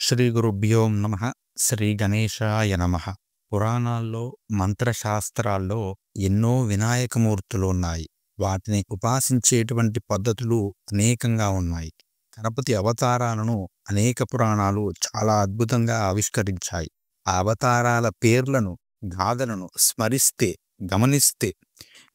శ్రీ గురుభ్యో నమః. శ్రీ గణేశాయ నమః. పురాణాల్లో, మంత్రశాస్త్రాల్లో ఎన్నో వినాయకమూర్తులు ఉన్నాయి. వాటిని ఉపాసించేటువంటి పద్ధతులు అనేకంగా ఉన్నాయి. గణపతి అవతారాలను అనేక పురాణాలు చాలా అద్భుతంగా ఆవిష్కరించాయి. ఆ అవతారాల పేర్లను, గాథలను స్మరిస్తే, గమనిస్తే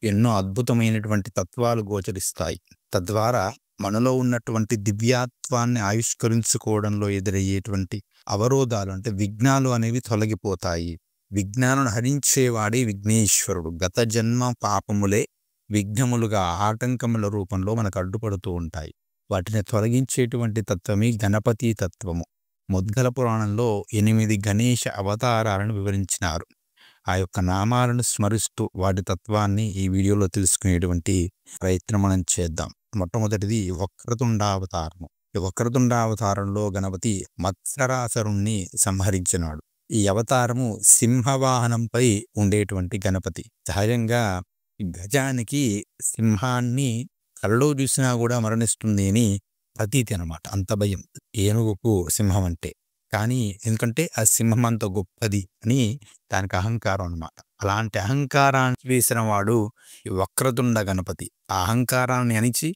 ఎన్నో అద్భుతమైనటువంటి తత్వాలు గోచరిస్తాయి. తద్వారా మనలో ఉన్నటువంటి దివ్యాత్వాన్ని ఆవిష్కరించుకోవడంలో ఎదురయ్యేటువంటి అవరోధాలు అంటే విఘ్నాలు అనేవి తొలగిపోతాయి. విఘ్నాలను హరించేవాడే విఘ్నేశ్వరుడు. గత జన్మ పాపములే విఘ్నములుగా ఆటంకముల రూపంలో మనకు అడ్డుపడుతూ ఉంటాయి. వాటిని తొలగించేటువంటి తత్వమే గణపతి తత్వము. ముద్గల పురాణంలో 8 గణేశ అవతారాలను వివరించినారు. ఆ యొక్క నామాలను స్మరిస్తూ వాటి తత్వాన్ని ఈ వీడియోలో తెలుసుకునేటువంటి ప్రయత్నం మనం చేద్దాం. మొట్టమొదటిది వక్రతుండావతారము. ఈ వక్రతుండావతారంలో గణపతి మత్సరాసురుణ్ణి సంహరించినాడు. ఈ అవతారము సింహవాహనంపై ఉండేటువంటి గణపతి. సహజంగా గజానికి సింహాన్ని కళ్ళలో చూసినా కూడా మరణిస్తుంది అని ప్రతీతి అనమాట. అంత భయం ఏనుగుకు సింహం అంటే. కానీ ఎందుకంటే ఆ సింహం అంత గొప్పది అని దానికి అహంకారం అనమాట. అలాంటి అహంకారాన్ని వేసిన వాడు ఈ వక్రతుండ గణపతి. ఆ అహంకారాన్ని అణిచి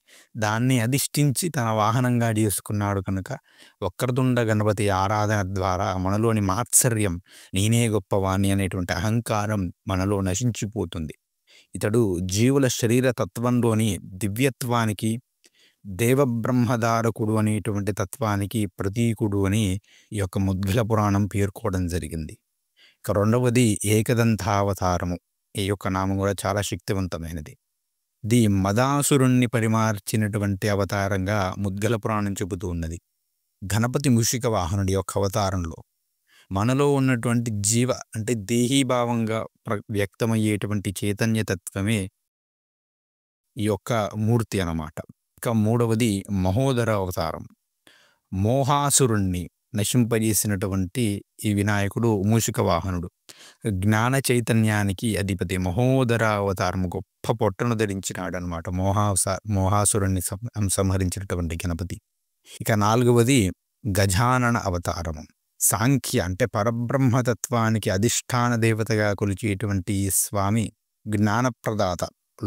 దాన్ని అధిష్ఠించి తన వాహనంగా చేసుకున్నాడు కనుక వక్రతుండ గణపతి ఆరాధన ద్వారా మనలోని మాత్సర్యం, నేనే గొప్పవాణ్ణి అనేటువంటి అహంకారం మనలో నశించిపోతుంది. ఇతడు జీవుల శరీర తత్వంలోని దివ్యత్వానికి, దేవబ్రహ్మధారకుడు అనేటువంటి తత్వానికి ప్రతీకుడు అని ఈ యొక్క ముద్గల పురాణం పేర్కోవడం జరిగింది. ఇక రెండవది ఏకదంతావతారము. ఈ యొక్క నామం కూడా చాలా శక్తివంతమైనది. ఇది మదాసురుణ్ణి పరిమార్చినటువంటి అవతారంగా ముద్గల పురాణం చెబుతూ ఉన్నది. గణపతి మూషిక వాహనుడి యొక్క అవతారంలో మనలో ఉన్నటువంటి జీవ అంటే దేహీభావంగా వ్యక్తమయ్యేటువంటి చైతన్యతత్వమే ఈ యొక్క మూర్తి అన్నమాట. ఇక మూడవది మహోదర అవతారం. మోహాసురుణ్ణి నశింపజేసినటువంటి ఈ వినాయకుడు మూషిక వాహనుడు. జ్ఞాన చైతన్యానికి అధిపతి. మహోదర అవతారం గొప్ప పొట్టను ధరించినాడు అనమాట. మోహాసురుణ్ణి సంహరించినటువంటి గణపతి. ఇక నాలుగవది గజానన అవతారము. సాంఖ్య అంటే పరబ్రహ్మతత్వానికి అధిష్టాన దేవతగా కొలిచేటువంటి ఈ స్వామి జ్ఞానప్రదాత.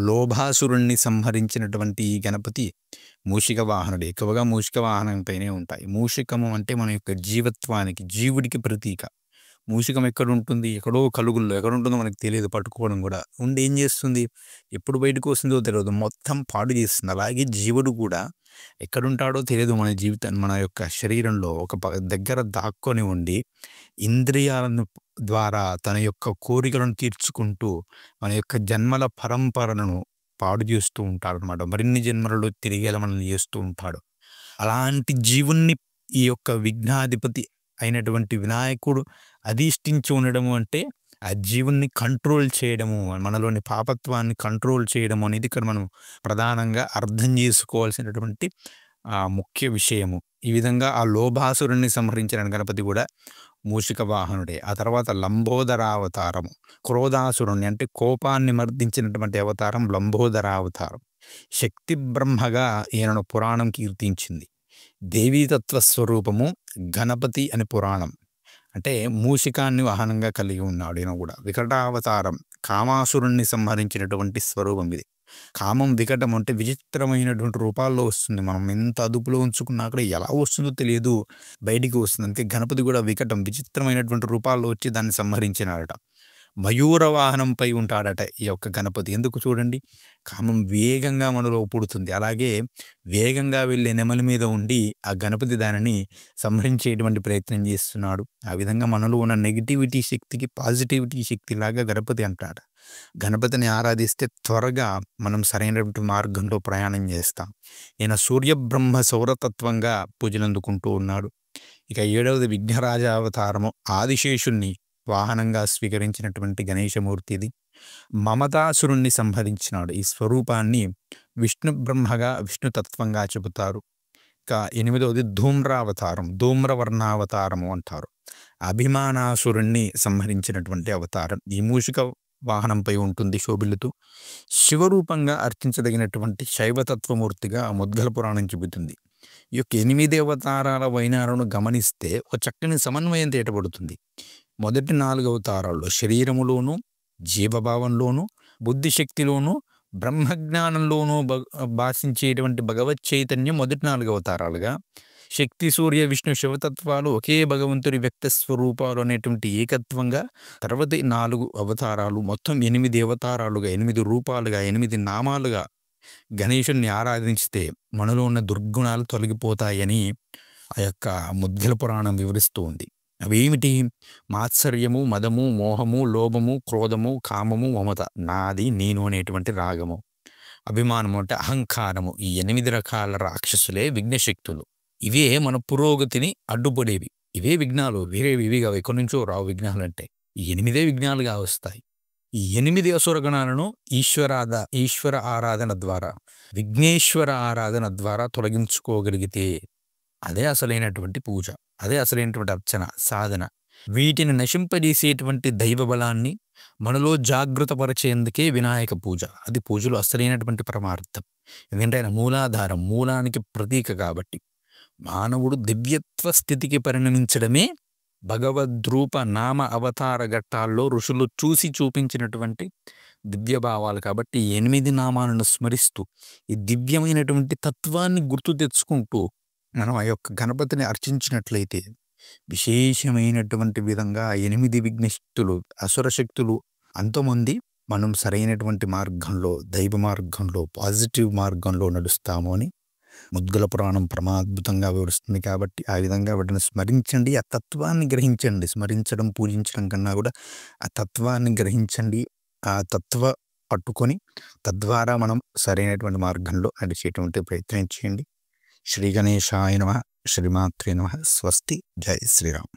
లోభాసురుణ్ణి సంహరించినటువంటి ఈ గణపతి మూషిక వాహనుడు. ఎక్కువగా మూషిక వాహనంపైనే ఉంటాయి. మూషికము అంటే మన యొక్క జీవత్వానికి, జీవుడికి ప్రతీక. మూషికం ఎక్కడుంటుంది? ఎక్కడో కలుగుల్లో. ఎక్కడుంటుందో మనకు తెలియదు. పట్టుకోవడం కూడా ఉండి ఏం చేస్తుంది? ఎప్పుడు బయటకు వస్తుందో తెలియదు. మొత్తం పాడు చేస్తుంది. అలాగే జీవుడు కూడా ఎక్కడుంటాడో తెలియదు. మన జీవితాన్ని, మన యొక్క శరీరంలో ఒక దగ్గర దాక్కొని ఉండి ఇంద్రియాలను ద్వారా తన యొక్క కోరికలను తీర్చుకుంటూ మన యొక్క జన్మల పరంపరను పాడు చేస్తూ ఉంటాడు అనమాట. మరిన్ని జన్మలలో తిరిగేలా మనల్ని చేస్తూ ఉంటాడు. అలాంటి జీవుణ్ణి ఈ యొక్క విఘ్నాధిపతి అయినటువంటి వినాయకుడు అధిష్ఠించి ఉండడము అంటే ఆ జీవుణ్ణి కంట్రోల్ చేయడము, మనలోని పాపత్వాన్ని కంట్రోల్ చేయడము అనేది ఇక్కడ మనం ప్రధానంగా అర్థం చేసుకోవాల్సినటువంటి ముఖ్య విషయము. ఈ విధంగా ఆ లోభాసురుణ్ణి సంహరించిన గణపతి కూడా మూషిక వాహనుడే. ఆ తర్వాత లంబోదరావతారము. క్రోధాసురుణ్ణి అంటే కోపాన్ని మర్దించినటువంటి అవతారం లంబోదరావతారం. శక్తి బ్రహ్మగా ఈయనను పురాణం కీర్తించింది. దేవీతత్వ స్వరూపము గణపతి అని పురాణం. అంటే మూషికాన్ని వాహనంగా కలిగి ఉన్నాడు ఈయన కూడా. వికటావతారం. కామాసురుణ్ణి సంహరించినటువంటి స్వరూపం ఇది. కామం వికటం అంటే విచిత్రమైనటువంటి రూపాల్లో వస్తుంది. మనం ఎంత అదుపులో ఉంచుకున్నా కూడా ఎలా వస్తుందో తెలియదు, బయటికి వస్తుంది. అందుకే గణపతి కూడా వికటం, విచిత్రమైనటువంటి రూపాల్లో వచ్చి దాన్ని సంహరించినాడట. మయూర వాహనంపై ఉంటాడట ఈ యొక్క గణపతి. ఎందుకు చూడండి, కామం వేగంగా మనలో పుడుతుంది. అలాగే వేగంగా వెళ్ళే నెమలి మీద ఉండి ఆ గణపతి దానిని సంహరించేటువంటి ప్రయత్నం చేస్తున్నాడు. ఆ విధంగా మనలో ఉన్న నెగిటివిటీ శక్తికి పాజిటివిటీ శక్తి లాగా గణపతి అంటాడు. గణపతిని ఆరాధిస్తే త్వరగా మనం సరైనటువంటి మార్గంలో ప్రయాణం చేస్తాం. ఈయన సూర్యబ్రహ్మ సౌరతత్వంగా పూజలు అందుకుంటూ ఉన్నాడు. ఇక ఏడవది విఘ్నరాజ అవతారము. ఆదిశేషుణ్ణి వాహనంగా స్వీకరించినటువంటి గణేశమూర్తిది. మమతాసురుణ్ణి సంహరించినాడు. ఈ స్వరూపాన్ని విష్ణు బ్రహ్మగా, విష్ణుతత్వంగా చెబుతారు. ఇక ఎనిమిదవది ధూమ్రావతారం. ధూమ్రవర్ణావతారము అంటారు. అభిమానాసురుణ్ణి సంహరించినటువంటి అవతారం. ఈ మూషిక వాహనంపై ఉంటుంది శోభిల్లుతూ. శివరూపంగా అర్చించదగినటువంటి శైవతత్వమూర్తిగా ముద్గల పురాణం చెబుతుంది. ఈ యొక్క 8 అవతారాల వైనాలను గమనిస్తే ఒక చక్కని సమన్వయం తేటపడుతుంది. మొదటి 4 అవతారాల్లో శరీరములోను, జీవభావంలోను, బుద్ధిశక్తిలోను, బ్రహ్మజ్ఞానంలోనూ భాషించేటువంటి భగవత్ చైతన్యం మొదటి 4 అవతారాలుగా, శక్తి, సూర్య, విష్ణు, శివతత్వాలు ఒకే భగవంతుడి వ్యక్త స్వరూపాలు అనేటువంటి ఏకత్వంగా, తర్వాతి 4 అవతారాలు మొత్తం 8 అవతారాలుగా, 8 రూపాలుగా, 8 నామాలుగా గణేశుణ్ణి ఆరాధించితే మనలో ఉన్న దుర్గుణాలు తొలగిపోతాయని ఆ యొక్క ముద్గల పురాణం వివరిస్తూ ఉంది. అవేమిటి? మాత్సర్యము, మదము, మోహము, లోభము, క్రోధము, కామము, మమత, నాది, నేను అనేటువంటి రాగము, అభిమానము అంటే అహంకారము. ఈ 8 రకాల రాక్షసులే విఘ్నశక్తులు. ఇవే మన పురోగతిని అడ్డుపడేవి. ఇవే విఘ్నాలు, వేరేవి ఇవి కావు. ఎక్కడి నుంచో రావు విఘ్నాలంటే. ఈ 8 విఘ్నాలుగా వస్తాయి. ఈ 8 అసురగణాలను ఈశ్వర ఆరాధన ద్వారా, విఘ్నేశ్వర ఆరాధన ద్వారా తొలగించుకోగలిగితే అదే అసలైనటువంటి పూజ. అదే అసలైనటువంటి అర్చన, సాధన. వీటిని నశింపజేసేటువంటి దైవ బలాన్ని మనలో జాగృతపరిచేందుకే వినాయక పూజ. అది పూజలో అసలైనటువంటి పరమార్థం. ఎందుకంటే ఆయన మూలాధారం, మూలానికి ప్రతీక కాబట్టి. మానవుడు దివ్యత్వ స్థితికి పరిణమించడమే భగవద్రూప నామ అవతార ఘట్టాల్లో ఋషులు చూసి చూపించినటువంటి దివ్యభావాలు. కాబట్టి 8 నామాలను స్మరిస్తూ ఈ దివ్యమైనటువంటి తత్వాన్ని గుర్తు తెచ్చుకుంటూ మనం ఆ యొక్క గణపతిని అర్చించినట్లయితే విశేషమైనటువంటి విధంగా 8 విఘ్నశక్తులు, అసుర శక్తులు అంతమంది మనం సరైనటువంటి మార్గంలో, దైవ మార్గంలో, పాజిటివ్ మార్గంలో నడుస్తాము అని ముద్గల పురాణం ప్రమాద్భుతంగా వివరిస్తుంది. కాబట్టి ఆ విధంగా వాటిని స్మరించండి, ఆ తత్వాన్ని గ్రహించండి. స్మరించడం, పూజించడం కన్నా కూడా ఆ తత్వాన్ని గ్రహించండి. ఆ తత్వ పట్టుకొని తద్వారా మనం సరైనటువంటి మార్గంలో నడిచేటువంటి ప్రయత్నం చేయండి. శ్రీ గణేశాయ నమః. శ్రీమాత్రే నమః. స్వస్తి. జై శ్రీరామ్.